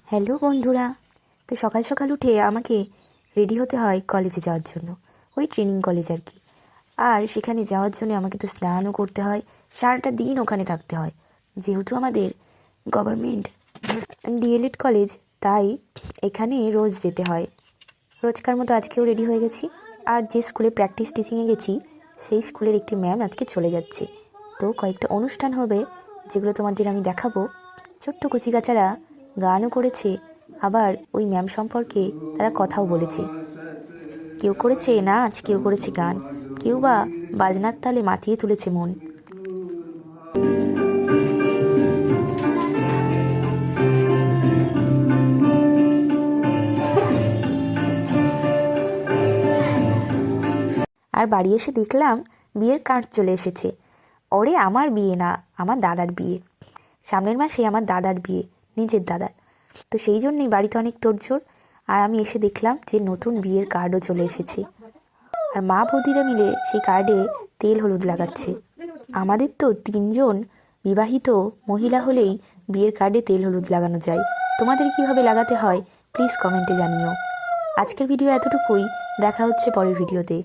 Hello বন্ধুরা। তো সকাল সকাল উঠে আমাকে রেডি হতে হয় কলেজে যাওয়ার জন্য, ওই ট্রেনিং কলেজ আর কি। আর সেখানে যাওয়ার জন্য আমাকে তো স্নানও করতে হয়, সারাটা দিন ওখানে থাকতে হয়। যেহেতু আমাদের গভর্নমেন্ট ডিএলএড কলেজ, তাই এখানে রোজ যেতে হয়। রোজকার মতো আজকেও রেডি হয়ে গেছি। আর যে স্কুলে প্র্যাকটিস টিচিংয়ে গেছি, সেই স্কুলের একটি ম্যাম আজকে চলে যাচ্ছে। তো কয়েকটা অনুষ্ঠান হবে, যেগুলো তোমাদের আমি দেখাবো। ছোট্ট কচিকাচারা গানও করেছে, আবার ওই ম্যাম সম্পর্কে তারা কথাও বলেছে। কেউ করেছে নাচ, কেউ করেছে গান, কেউ বা বাজনার তালে মাতিয়ে তুলেছে মন। আর বাড়ি এসে দেখলাম বিয়ের কার্ড চলে এসেছে। ওরে আমার বিয়ে না, আমার দাদার বিয়ে। সামনের মাসে আমার দাদার বিয়ে, নিজের দাদার। তো সেই জন্যই বাড়িতে অনেক তোড়জোড়। আর আমি এসে দেখলাম যে নতুন বিয়ের কার্ডও চলে এসেছে। আর মা বৌদিরা মিলে সেই কার্ডে তেল হলুদ লাগাচ্ছে। আমাদের তো 3জন বিবাহিত মহিলা হলেই বিয়ের কার্ডে তেল হলুদ লাগানো যায়। তোমাদের কীভাবে লাগাতে হয় প্লিজ কমেন্টে জানিও। আজকের ভিডিও এতটুকুই, দেখা হচ্ছে পরের ভিডিওতে।